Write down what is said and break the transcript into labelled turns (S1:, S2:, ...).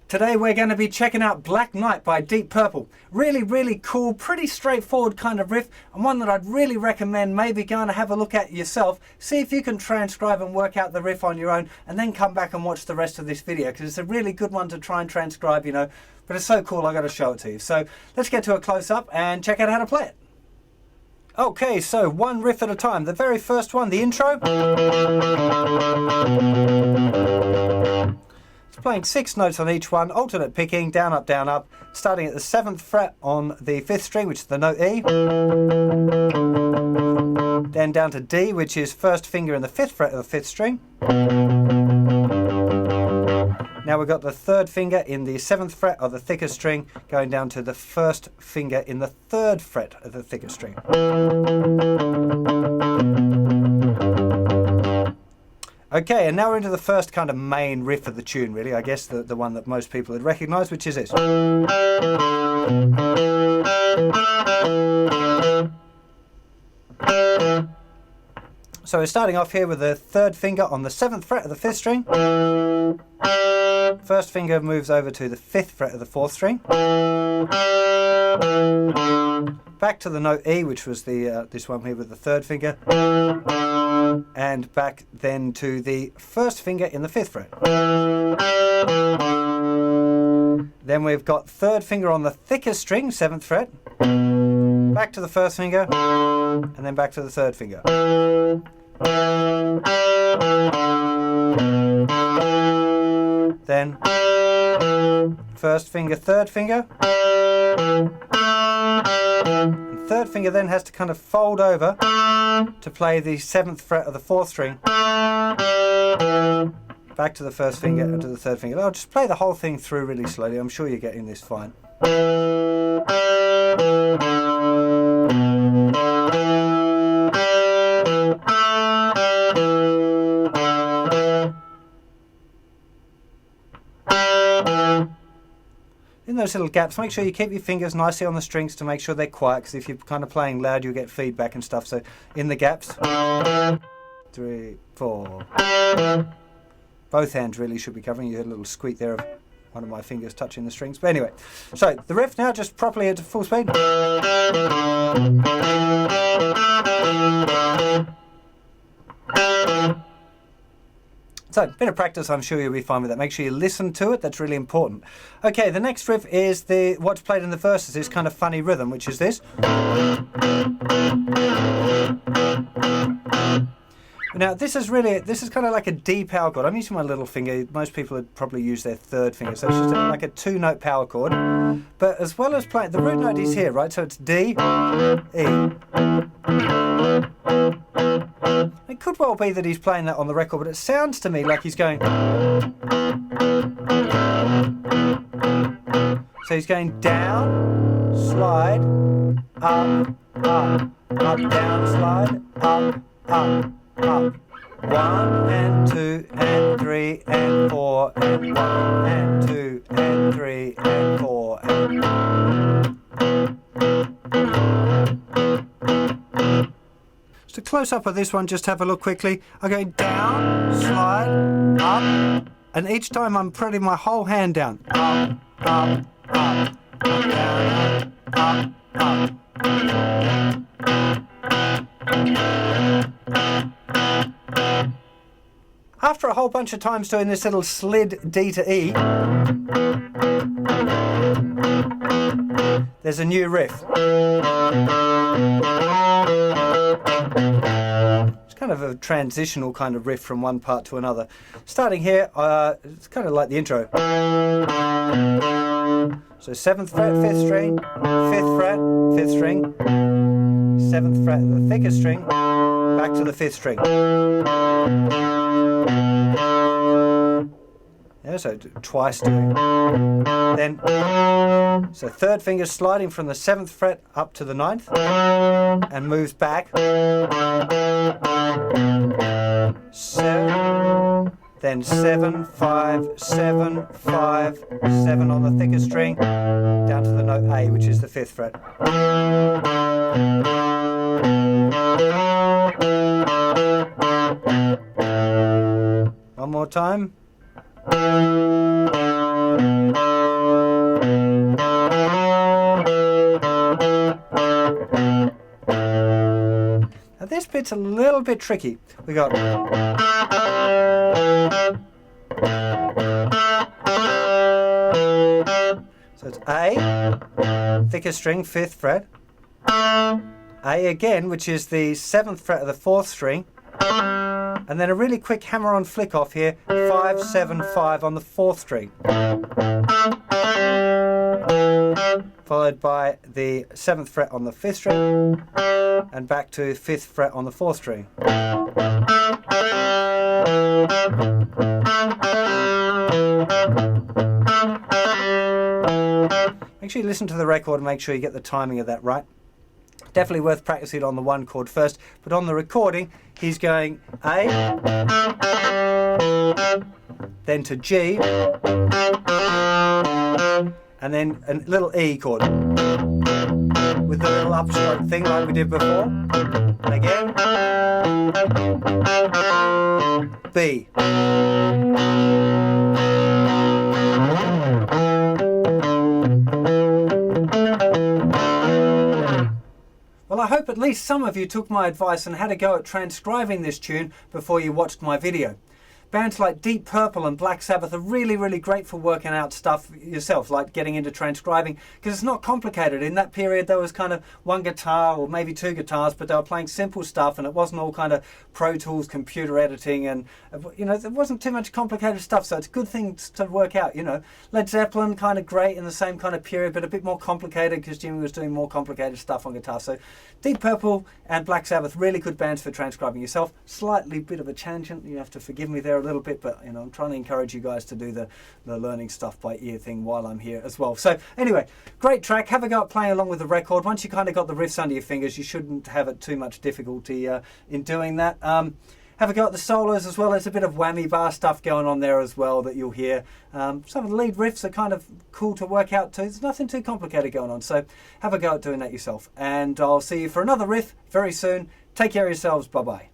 S1: Today we're going to be checking out Black Knight by Deep Purple. Really cool, pretty straightforward kind of riff, and one that I'd really recommend maybe going to have a look at yourself. See if you can transcribe and work out the riff on your own, and then come back and watch the rest of this video, because it's a really good one to try and transcribe, you know, but it's so cool I got to show it to you. So let's get to a close-up and check out how to play it. Okay, so one riff at a time. The very first one, the intro. It's playing 6 notes on each one, alternate picking, down, up, starting at the 7th fret on the 5th string, which is the note E. Then down to D, which is 1st finger in the 5th fret of the 5th string. Now we've got the 3rd finger in the 7th fret of the thickest string, going down to the 1st finger in the 3rd fret of the thickest string. Okay, and now we're into the first kind of main riff of the tune, really. I guess the one that most people would recognise, which is this. So we're starting off here with the 3rd finger on the 7th fret of the 5th string. 1st finger moves over to the 5th fret of the 4th string. Back to the note E, which was the this one here with the 3rd finger. And back then to the 1st finger in the 5th fret. Then we've got 3rd finger on the thickest string, 7th fret. Back to the 1st finger, and then back to the 3rd finger. Then 1st finger, 3rd finger. And 3rd finger then has to kind of fold over to play the 7th fret of the 4th string. Back to the 1st finger and to the 3rd finger. I'll just play the whole thing through really slowly. I'm sure you're getting this fine. In those little gaps, make sure you keep your fingers nicely on the strings to make sure they're quiet, because if you're kind of playing loud you'll get feedback and stuff. So in the gaps, 3, 4. Both hands really should be covering. You heard a little squeak there of one of my fingers touching the strings. But anyway, so the riff now just properly at full speed. So, a bit of practice, I'm sure you'll be fine with that. Make sure you listen to it, that's really important. Okay, the next riff is what's played in the verses, this kind of funny rhythm, which is this. Now, this is kind of like a D power chord. I'm using my little finger. Most people would probably use their 3rd finger, so it's just like a 2-note power chord. But as well as playing, the root note is here, right? So it's D, E. It could well be that he's playing that on the record, but it sounds to me like he's going. So he's going down, slide, up, down, slide, up. 1 and 2 and 3 and 4 and 1 and 2 and 3 and 4 and Just a close-up of this one, just have a look quickly. I'm going down, slide, up, and each time I'm putting my whole hand down. Up, down, up. After a whole bunch of times doing this little slid D to E, there's a new riff. It's kind kind of a transitional kind of riff from one part to another. Starting here, it's kind of like the intro. So 7th fret, 5th string, 5th fret, 5th string, 7th fret, the thicker string, back to the 5th string. Yeah, so twice doing. Then, so 3rd finger sliding from the 7th fret up to the 9th and moves back. 7, then 7, 5, 7, 5, 7 on the thicker string, down to the note A, which is the 5th fret. One more time. Now this bit's a little bit tricky. We got so it's A, thicker string, 5th fret, A again, which is the 7th fret of the 4th string, and then a really quick hammer-on flick off here, 5, 7, 5 on the 4th string, followed by the 7th fret on the 5th string, and back to 5th fret on the 4th string. Make sure you listen to the record and make sure you get the timing of that right. Definitely worth practicing on the 1 chord first, but on the recording he's going A, then to G, and then a little E chord with the little upstroke thing like we did before, and again B. Well, I hope at least some of you took my advice and had a go at transcribing this tune before you watched my video. Bands like Deep Purple and Black Sabbath are really, really great for working out stuff yourself, like getting into transcribing, because it's not complicated. In that period, there was kind of one guitar or maybe 2 guitars, but they were playing simple stuff, and it wasn't all kind of Pro Tools, computer editing, and there wasn't too much complicated stuff. So it's good things to work out. Led Zeppelin, kind of great in the same kind of period, but a bit more complicated because Jimmy was doing more complicated stuff on guitar. So Deep Purple and Black Sabbath, really good bands for transcribing yourself. Slightly bit of a tangent. You have to forgive me there a little bit, but I'm trying to encourage you guys to do the learning stuff by ear thing while I'm here as well. So anyway, great track. Have a go at playing along with the record. Once you kind of got the riffs under your fingers, you shouldn't have it too much difficulty in doing that. Have a go at the solos as well. There's a bit of whammy bar stuff going on there as well that you'll hear. Some of the lead riffs are kind of cool to work out too. There's nothing too complicated going on, so have a go at doing that yourself. And I'll see you for another riff very soon. Take care of yourselves. Bye-bye.